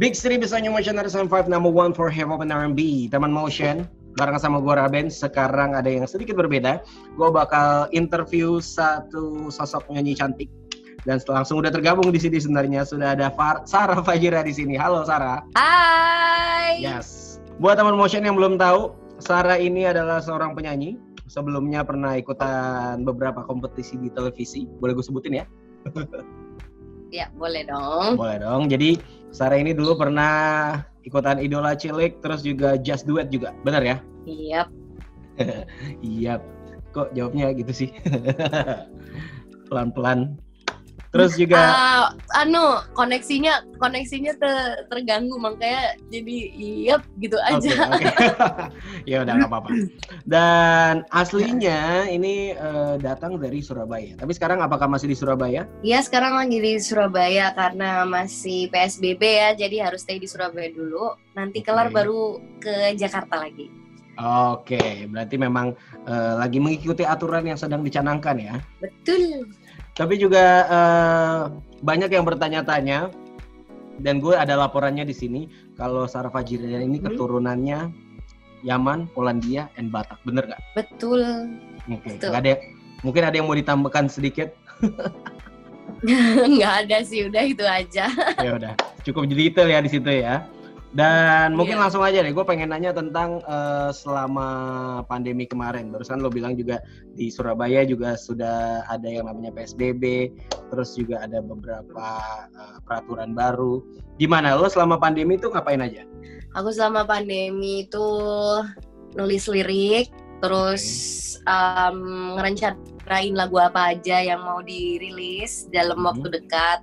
Big City Bisanya Motion 5 number 1 for hip hop and R&B. Teman Motion, bareng sama gue Raben. Sekarang ada yang sedikit berbeda. Gue bakal interview satu sosok penyanyi cantik dan langsung udah tergabung di sini sebenarnya. Sudah ada Sarah Fajira di sini. Halo Sarah. Hai. Yes. Buat teman Motion yang belum tahu, Sarah ini adalah seorang penyanyi. Sebelumnya pernah ikutan beberapa kompetisi di televisi. Boleh gue sebutin ya? Ya, boleh dong. Boleh dong. Jadi Sarah ini dulu pernah ikutan Idola Cilik, terus juga Just Duet juga. Benar ya? Iya. Iya. Kok jawabnya gitu sih? Pelan-pelan. Terus juga koneksinya terganggu, makanya jadi iya gitu aja. Okay. Ya udah nggak apa-apa. Dan aslinya ini datang dari Surabaya. Tapi sekarang apakah masih di Surabaya? Iya, sekarang lagi di Surabaya karena masih PSBB ya, jadi harus stay di Surabaya dulu. Nanti kelar baru ke Jakarta lagi. Oke, berarti memang lagi mengikuti aturan yang sedang dicanangkan ya? Betul. Tapi juga banyak yang bertanya-tanya, dan gue ada laporannya di sini kalau Sarah Fajira ini keturunannya Yaman, Polandia, and Batak, bener nggak? Betul. Oke. Mungkin ada yang mau ditambahkan sedikit? Nggak ada sih, udah itu aja. Ya udah, cukup detail ya di situ ya. Dan mungkin langsung aja deh, gue pengen nanya tentang selama pandemi kemarin. Barusan lo bilang juga di Surabaya juga sudah ada yang namanya PSBB, terus juga ada beberapa peraturan baru. Gimana lo selama pandemi itu ngapain aja? Aku selama pandemi itu nulis lirik, terus ngerencanain lagu apa aja yang mau dirilis dalam waktu dekat.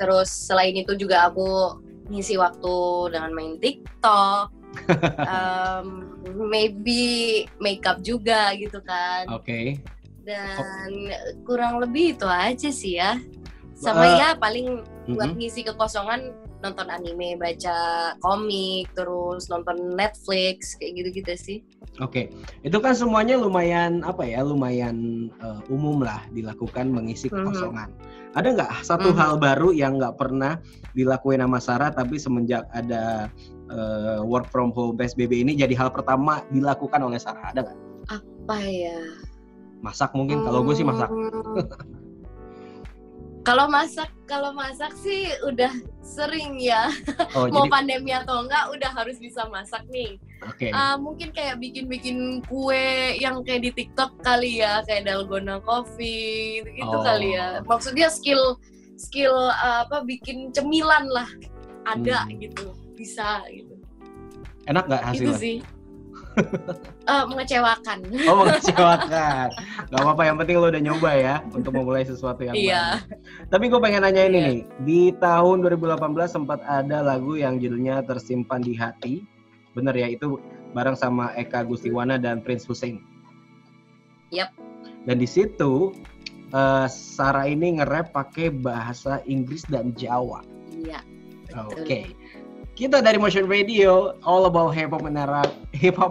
Terus selain itu juga aku ngisi waktu dengan main TikTok, maybe makeup juga gitu kan. Oke. Dan kurang lebih itu aja sih ya. Sama ya paling buat ngisi kekosongan nonton anime, baca komik, terus nonton Netflix kayak gitu-gitu sih. Oke. Itu kan semuanya lumayan umum lah dilakukan mengisi kekosongan. Ada nggak satu hal baru yang nggak pernah dilakuin sama Sarah tapi semenjak ada work from home PSBB ini jadi hal pertama dilakukan oleh Sarah? Ada nggak? Apa ya? Masak mungkin. Kalau gue sih masak. Kalau masak sih udah sering ya. Mau pandemi atau enggak udah harus bisa masak nih. Okay. Mungkin kayak bikin kue yang kayak di TikTok kali ya, kayak dalgona coffee gitu kali ya. Maksudnya skill bikin cemilan lah ada gitu, bisa gitu. Enak nggak hasilnya? Gitu sih. Mengecewakan. Mengecewakan. Gak apa-apa, yang penting lo udah nyoba ya untuk memulai sesuatu yang baru. Tapi gue pengen nanya ini nih. Di tahun 2018 sempat ada lagu yang judulnya Tersimpan di Hati. Bener ya, itu bareng sama Eka Gustiwana dan Prince Hussein. Yap. Dan di situ Sarah ini nge-rap pakai bahasa Inggris dan Jawa. Iya. Oke. Kita dari Motion Radio, all about hip hop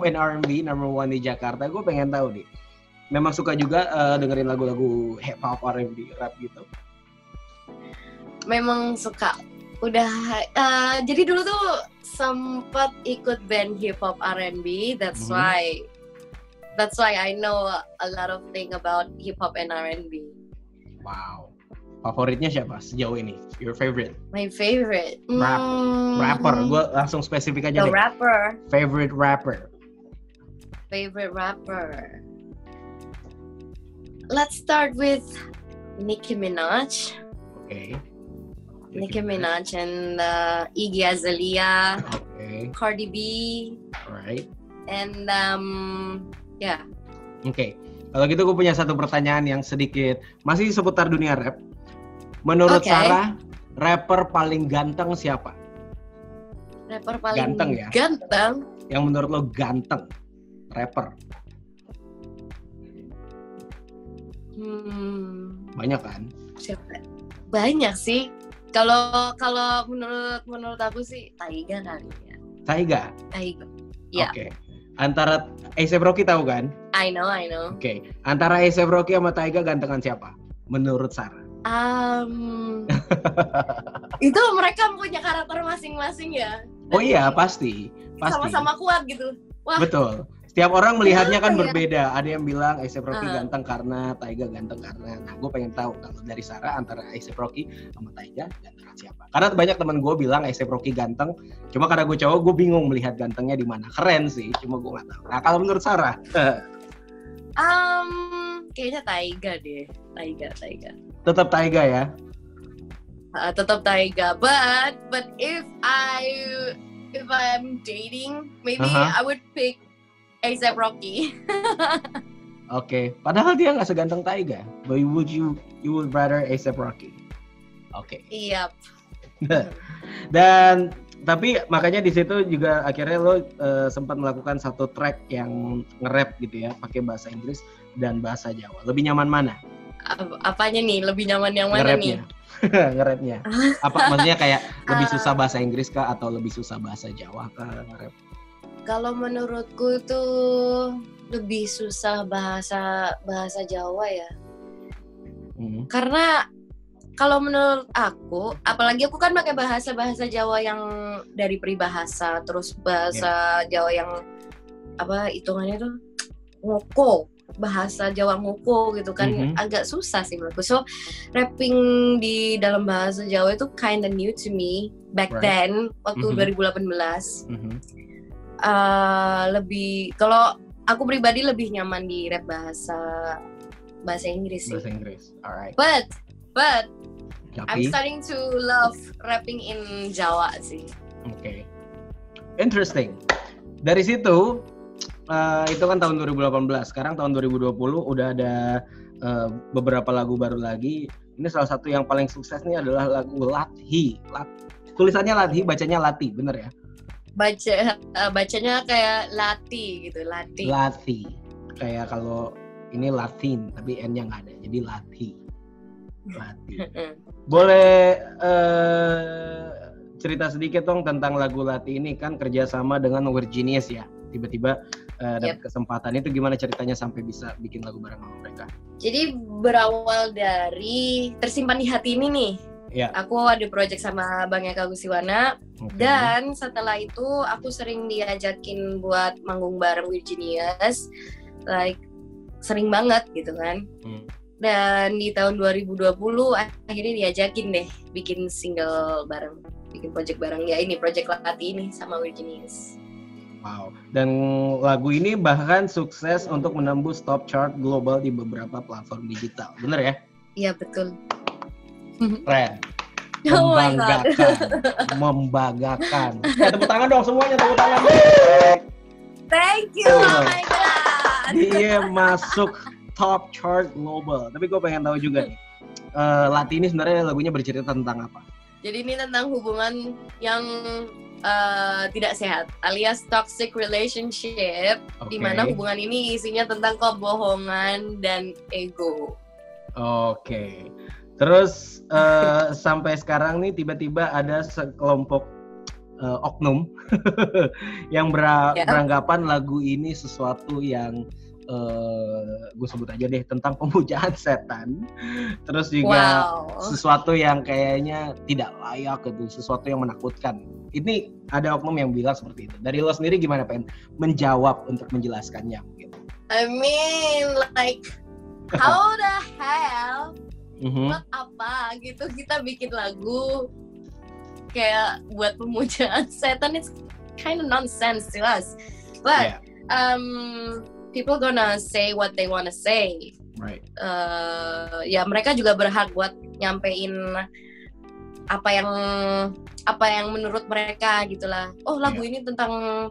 and R&B number 1 di Jakarta. Gue pengen tahu nih, memang suka juga dengerin lagu-lagu hip hop, R&B, rap gitu? Memang suka. Udah, jadi dulu tuh sempat ikut band hip hop R&B. That's why I know a lot of thing about hip hop and R&B. Wow. Favoritnya siapa sejauh ini? Your favorite? My favorite? Rapper. Gue langsung spesifik aja deh. Rapper. Favorite rapper? Let's start with Nicki Minaj. Okay. Nicki Minaj and Iggy Azalea. Okay. Cardi B. Alright. And yeah. Okay. Kalau gitu gue punya satu pertanyaan yang sedikit masih seputar dunia rap. Menurut Sarah, rapper paling ganteng siapa? Rapper paling ganteng ya? Ganteng? Yang menurut lo ganteng, rapper? Banyak kan? Siapa? Banyak sih. Kalau menurut aku sih Taiga kali ya. Taiga? Iya. Oke. Antara A$AP Rocky tahu kan? I know. Oke. Antara A$AP Rocky sama Taiga gantengan siapa? Menurut Sarah? Itu mereka punya karakter masing-masing ya. Oh iya, pasti. Sama-sama kuat gitu. Wah. Betul. Setiap orang melihatnya kan ya? berbeda. Ada yang bilang A$AP Rocky ganteng karena Taiga ganteng karena. Nah, gue pengen tahu kalau dari Sarah antara A$AP Rocky sama Taiga ganteng siapa? Karena banyak teman gue bilang A$AP Rocky ganteng. Cuma karena gue cowok, gue bingung melihat gantengnya di mana. Keren sih, cuma gue nggak tahu. Nah, kalau menurut Sarah? Kayaknya Taiga deh. Taiga. Tetap Taiga ya? Tetap Taiga. But if I'm dating, maybe I would pick A$AP Rocky. Oke. Padahal dia nggak seganteng Taiga. But you would rather A$AP Rocky? Oke. Iya. Dan tapi makanya di situ juga akhirnya lo sempat melakukan satu track yang nge-rap gitu ya, pakai bahasa Inggris dan bahasa Jawa. Lebih nyaman mana? Apanya nih? Lebih nyaman yang mana nih? Nge-rapnya. Apa maksudnya kayak lebih susah bahasa Inggris kah atau lebih susah bahasa Jawa kah nge-rap? Kalau menurutku tuh lebih susah bahasa Jawa ya. Karena kalau menurut aku, apalagi aku kan pakai bahasa Jawa yang dari peribahasa, terus bahasa Jawa yang apa hitungannya tuh ngoko, bahasa Jawa ngoko gitu kan, agak susah sih menurutku. So rapping di dalam bahasa Jawa itu kinda new to me back then waktu 2018. Lebih, kalau aku pribadi lebih nyaman di rap bahasa Inggris sih. Bahasa Inggris, alright. But Tapi, I'm starting to love rapping in Jawa sih. Oke. Interesting. Dari situ, itu kan tahun 2018. Sekarang tahun 2020 udah ada beberapa lagu baru lagi. Ini salah satu yang paling sukses nih adalah lagu Lathi. Tulisannya Lathi, bacanya Lati, bener ya? Bacanya kayak Lati gitu, Lati. Kayak kalau ini Latin, tapi N-nya nggak ada, jadi Lati. Boleh cerita sedikit dong tentang lagu Lati ini, kan kerjasama dengan Weird Genius ya. Tiba-tiba dapat kesempatan, itu gimana ceritanya sampai bisa bikin lagu bareng sama mereka? Jadi berawal dari Tersimpan di Hati ini nih. Yeah. Aku ada project sama Bang Eka Gustiwana, dan setelah itu aku sering diajakin buat manggung bareng Weird Genius, like sering banget gitu kan. Dan di tahun 2020 akhirnya diajakin deh bikin single bareng, bikin project bareng ya, ini project Lati ini sama Weird Genius. Wow. Dan lagu ini bahkan sukses untuk menembus top chart global di beberapa platform digital, bener ya? Iya betul. Keren. Membanggakan. Tepuk tangan dong semuanya, tepuk tangan. Thank you. Oh my god. Dia masuk top chart global. Tapi gue pengen tahu juga nih, Lati ini sebenarnya lagunya bercerita tentang apa? Jadi ini tentang hubungan yang tidak sehat, alias toxic relationship, di mana hubungan ini isinya tentang kebohongan dan ego. Oke. Terus sampai sekarang nih tiba-tiba ada sekelompok oknum yang beranggapan lagu ini sesuatu yang gue sebut aja deh tentang pemujaan setan. Terus juga sesuatu yang kayaknya tidak layak gitu, sesuatu yang menakutkan. Ini ada oknum yang bilang seperti itu. Dari lo sendiri gimana pengen menjawab untuk menjelaskannya gitu? I mean like how the hell? Buat apa gitu kita bikin lagu kayak buat pemujaan setan? It's kind of nonsense to us, but people gonna say what they wanna say. Right. Ya mereka juga berhak buat nyampein apa yang menurut mereka gitulah. Oh lagu ini tentang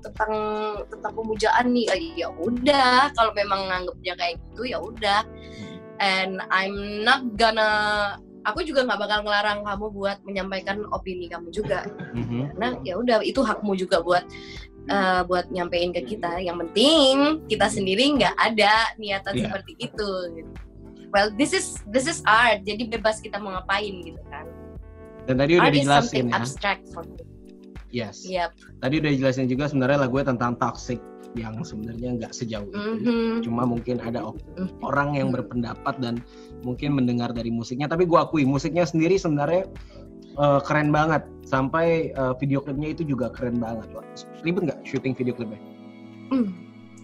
pemujaan nih. Ya udah, kalau memang nganggapnya kayak gitu ya udah. And I'm not gonna, aku juga nggak bakal ngelarang kamu buat menyampaikan opini kamu juga. Karena ya udah itu hakmu juga buat nyampein ke kita. Yang penting kita sendiri nggak ada niatan seperti itu. Well, this is art, jadi bebas kita mau ngapain gitu kan. Dan tadi udah dijelasin ya. Abstract for me. Yes. Yep. Tadi udah dijelasin juga sebenarnya lagunya tentang toxic yang sebenarnya nggak sejauh itu. Cuma mungkin ada orang yang berpendapat dan mungkin mendengar dari musiknya. Tapi gue akui musiknya sendiri sebenarnya keren banget. Sampai video klipnya itu juga keren banget. Ribet nggak syuting video klipnya?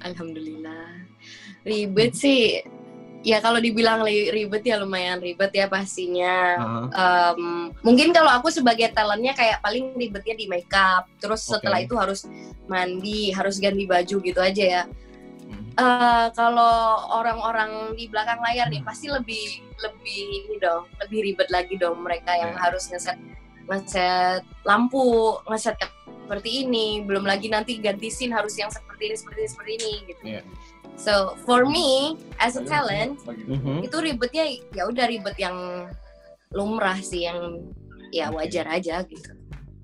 Alhamdulillah. Ribet sih. Ya kalau dibilang ribet ya lumayan ribet ya pastinya. Mungkin kalau aku sebagai talentnya kayak paling ribetnya di makeup. Terus setelah itu harus mandi, harus ganti baju gitu aja ya. Kalau orang-orang di belakang layar nih pasti lebih ini dong, lebih ribet lagi dong mereka yang harus ngeset lampu, ngeset seperti ini. Belum lagi nanti ganti scene harus yang seperti ini gitu. So for me as a talent itu ribetnya ya udah ribet yang lumrah sih, yang ya wajar aja gitu.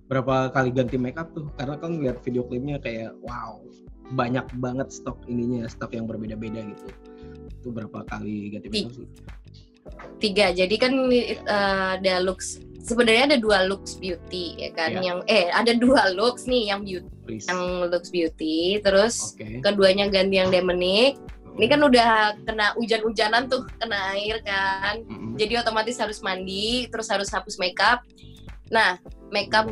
Berapa kali ganti makeup tuh? Karena kan lihat video klipnya kayak wow, banyak banget stok yang berbeda-beda gitu. Itu berapa kali ganti makeup sih? 3. Jadi kan ada looks, sebenarnya ada 2 looks beauty ya kan, yang ada 2 looks nih yang beauty. Yang looks beauty, terus keduanya ganti yang Demonic. Ini kan udah kena hujan-hujanan tuh, kena air kan. Jadi otomatis harus mandi, terus harus hapus makeup. Nah, makeup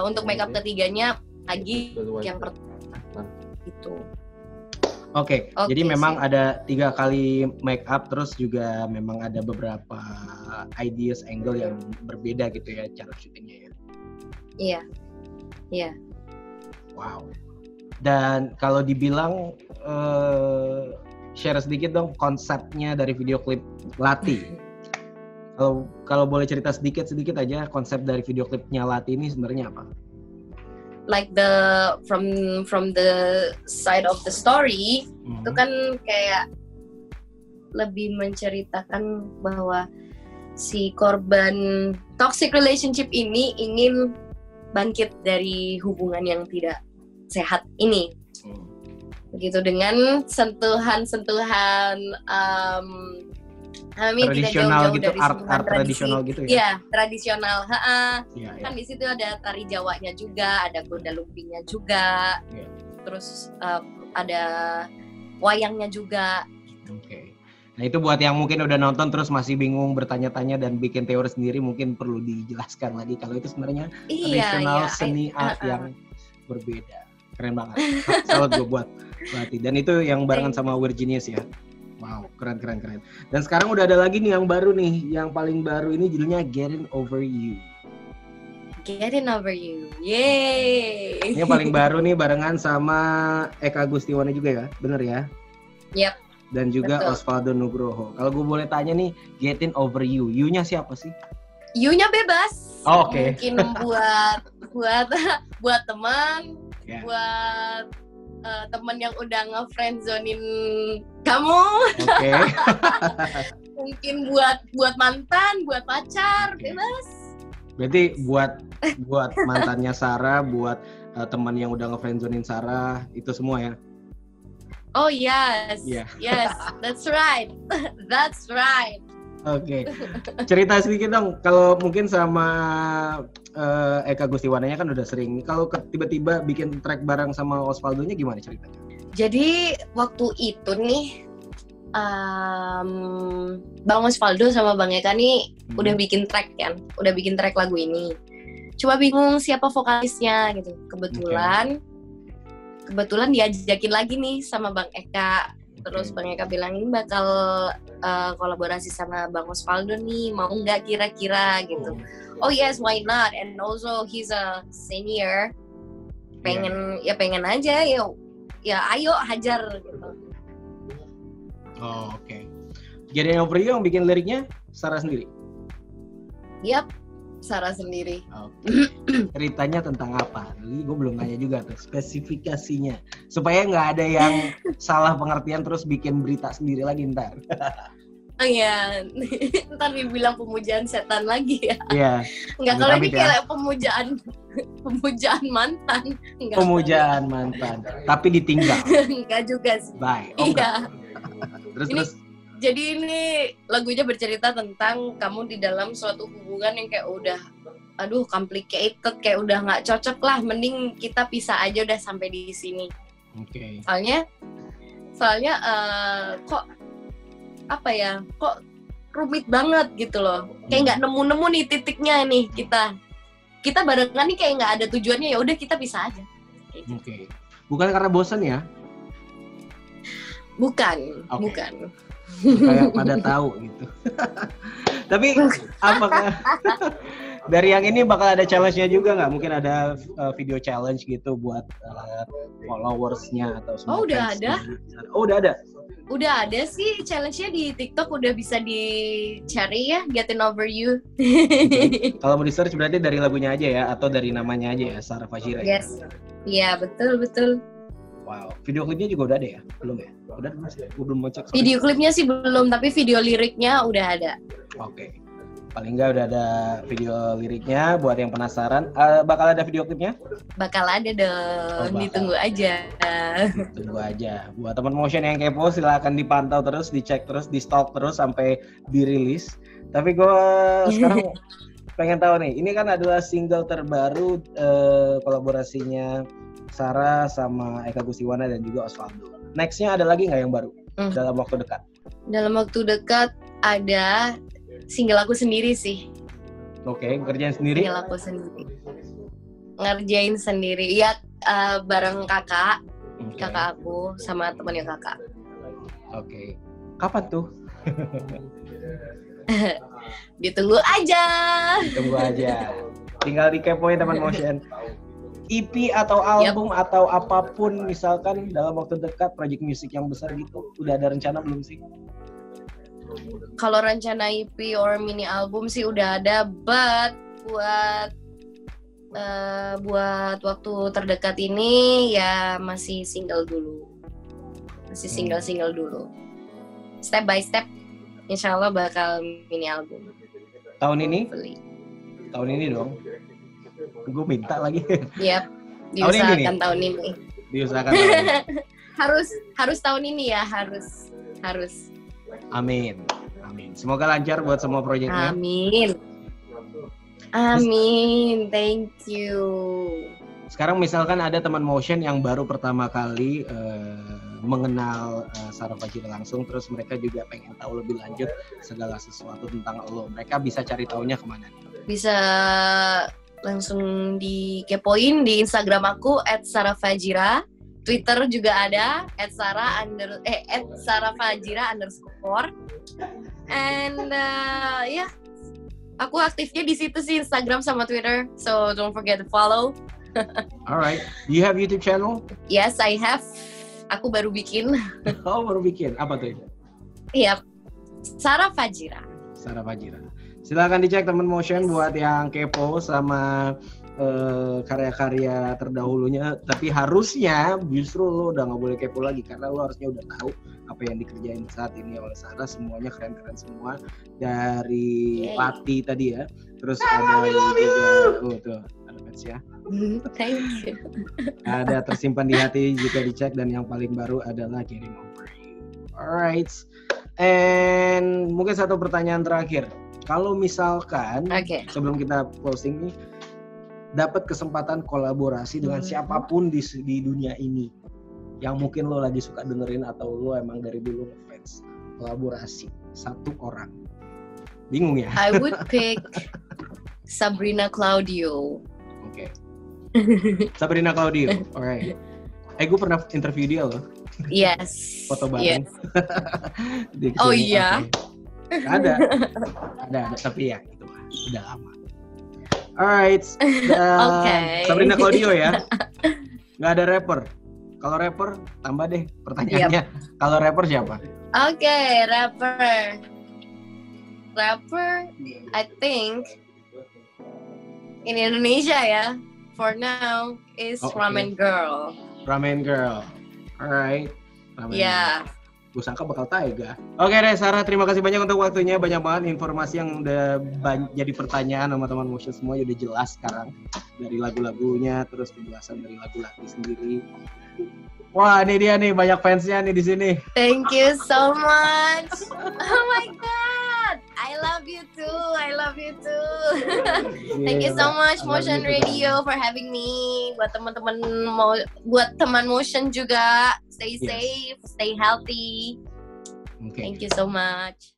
untuk makeup ketiganya lagi yang pertama gitu. Oke, jadi memang ada 3 kali make up, terus juga memang ada beberapa ideas angle yang berbeda gitu ya cara syutingnya ya. Iya. Wow. Dan kalau dibilang share sedikit dong konsepnya dari video klip Lati. Kalau boleh cerita sedikit aja konsep dari video klipnya Lati ini sebenarnya apa? Like from the side of the story itu kan kayak lebih menceritakan bahwa si korban toxic relationship ini ingin bangkit dari hubungan yang tidak sehat ini, begitu, dengan sentuhan-sentuhan tradisional gitu, art tradisional gitu ya? Iya, tradisional. Kan di situ ada tari Jawanya juga, ada kuda lumpingnya juga, terus ada wayangnya juga. Oke. Nah itu buat yang mungkin udah nonton terus masih bingung, bertanya-tanya dan bikin teori sendiri, mungkin perlu dijelaskan lagi kalau itu sebenarnya tradisional seni art yang berbeda. Keren banget. Salut gue buat Lati. Dan itu yang barengan sama Weird Genius ya. Wow, keren. Dan sekarang udah ada lagi nih yang baru nih, yang paling baru ini judulnya Getting Over You. Getting Over You, yeay. Ini yang paling baru nih barengan sama Eka Gustiwana juga ya, bener ya? Yep. Dan juga Osvaldo Nugroho. Kalau gue boleh tanya nih, Getting Over You, You-nya siapa sih? You-nya bebas. Oke. Mungkin buat teman, buat teman yang udah nge-friendzonin kamu. Oke. Mungkin buat mantan, buat pacar, bebas. Berarti buat mantannya Sarah, buat teman yang udah nge-friendzonin Sarah, itu semua ya? Oh yes, yes, that's right. Oke. Cerita sedikit dong, kalau mungkin sama Eka Gustiwananya kan udah sering. Kalau tiba-tiba bikin track bareng sama Osvaldo-nya gimana ceritanya? Jadi waktu itu nih, Bang Osvaldo sama Bang Eka nih udah bikin track kan, udah bikin track lagu ini. Cuma bingung siapa vokalisnya gitu. Kebetulan diajakin lagi nih sama Bang Eka. Terus Bang Eka bilang ini bakal kolaborasi sama Bang Osvaldo nih, mau nggak kira-kira gitu. Oh yes, why not? And also he's a senior. Pengen aja ya ayo hajar gitu. Oh, oke. Getting Over You yang bikin liriknya Sarah sendiri? Yap, Sarah sendiri. Okay. Ceritanya tentang apa? Gue belum nanya juga tuh spesifikasinya. Supaya nggak ada yang salah pengertian terus bikin berita sendiri lagi ntar. Oh iya, ntar dibilang pemujaan setan lagi ya. Iya. Enggak, kalau ini kayak pemujaan mantan. Pemujaan mantan, tapi ditinggal. Enggak juga sih. Bye. Iya. Terus. Jadi ini lagunya bercerita tentang kamu di dalam suatu hubungan yang kayak udah, complicated, kayak udah nggak cocok lah. Mending kita pisah aja udah sampai di sini. Oke. Soalnya kok apa ya? Kok rumit banget gitu loh. Kayak nggak nemu-nemu nih titiknya nih kita. Kita barengan nih kayak nggak ada tujuannya, ya udah kita bisa aja. Gitu. Oke. Bukan karena bosan ya? Bukan. Kayak pada tahu gitu. Tapi apakah dari yang ini bakal ada challenge-nya juga nggak? Mungkin ada video challenge gitu buat followers-nya atau semua. Oh, udah ada. Oh, udah ada. Udah ada sih challenge-nya di TikTok, udah bisa dicari ya, Getting Over You. Okay. Kalau mau di-search berarti dari lagunya aja ya, atau dari namanya aja ya, Sarah Fajira. Yes. Iya, betul. Wow, video klipnya juga udah ada ya? Belum ya? Udah belum sih? Belum mau cek. Video klipnya sih belum, tapi video liriknya udah ada. Oke. Paling nggak udah ada video liriknya, buat yang penasaran. Bakal ada video klipnya? Bakal ada dong, ditunggu aja. Tunggu aja. Buat teman motion yang kepo, silakan dipantau terus, dicek terus, di stalk terus sampai dirilis. Tapi gue sekarang pengen tahu nih, ini kan adalah single terbaru kolaborasinya Sarah sama Eka Gustiwana dan juga Osvaldo. Next-nya ada lagi nggak yang baru dalam waktu dekat? Dalam waktu dekat ada single aku sendiri sih. Oke, ngerjain sendiri? Single aku sendiri. Ngerjain sendiri. Ya, bareng kakak. Okay. Kakak aku sama temannya kakak. Oke. Kapan tuh? Ditunggu aja. Tinggal dikepoin teman motion. EP atau album atau apapun misalkan dalam waktu dekat, project musik yang besar gitu, udah ada rencana belum sih? Kalau rencana EP or mini album sih udah ada, but buat waktu terdekat ini ya masih single dulu. Masih single dulu. Step by step, insya Allah bakal mini album. Tahun ini? Tahun ini dong. Gue minta lagi. Yap, diusahakan tahun ini. Diusahakan tahun ini. harus tahun ini ya, harus. Amin. Semoga lancar buat semua proyeknya. Amin. Thank you. Sekarang misalkan ada teman motion yang baru pertama kali mengenal Sarah Fajira langsung, terus mereka juga pengen tahu lebih lanjut segala sesuatu tentang lo. Mereka bisa cari taunya kemana? Bisa langsung dikepoin di Instagram aku @sarahfajira, Twitter juga ada @sarahfajira_, and ya aku aktifnya di situ sih, Instagram sama Twitter, so don't forget to follow. Alright, do you have YouTube channel? Yes, I have. Aku baru bikin. Oh, baru bikin. Apa tuh? Iya, Sarah Fajira. Silakan dicek teman motion buat yang kepo sama karya-karya terdahulunya. Tapi harusnya justru lo udah nggak boleh kepo lagi, karena lo harusnya udah tahu apa yang dikerjain saat ini oleh Sarah. Semuanya keren-keren semua, dari Pati tadi ya. Terus ada juga tuh ada fans ya. Thank you. Ada Tersimpan di Hati juga dicek, dan yang paling baru adalah Getting Over You. Alright. And mungkin satu pertanyaan terakhir. Kalau misalkan sebelum kita closing nih, dapat kesempatan kolaborasi dengan siapapun di dunia ini yang mungkin lo lagi suka dengerin atau lo emang dari dulu ngefans, kolaborasi satu orang, bingung ya? I would pick Sabrina Claudio. Oke. Sabrina Claudio, alright. Gue pernah interview dia loh. Yes. Foto bareng. Yes. Oh iya. Ada, tapi ya itu mah udah lama. Alright, Sabrina Claudio ya. Nggak ada rapper. Kalau rapper tambah deh pertanyaannya. Kalau rapper siapa? Oke, rapper, I think in Indonesia ya. For now is Ramen Girl. Alright. Yeah. Gue sangka bakal Taiga. Oke deh Sarah, terima kasih banyak untuk waktunya. Banyak banget informasi yang udah jadi pertanyaan sama teman motion semua, udah jelas sekarang. Dari lagu-lagunya, terus penjelasan dari lagu-lagu sendiri. Wah, ini dia nih, banyak fansnya nih di sini. Thank you so much. Oh my God, I love love you too. Thank you so much Motion Radio for having me. Buat teman-teman buat teman Motion juga, stay safe, stay healthy. Thank you so much.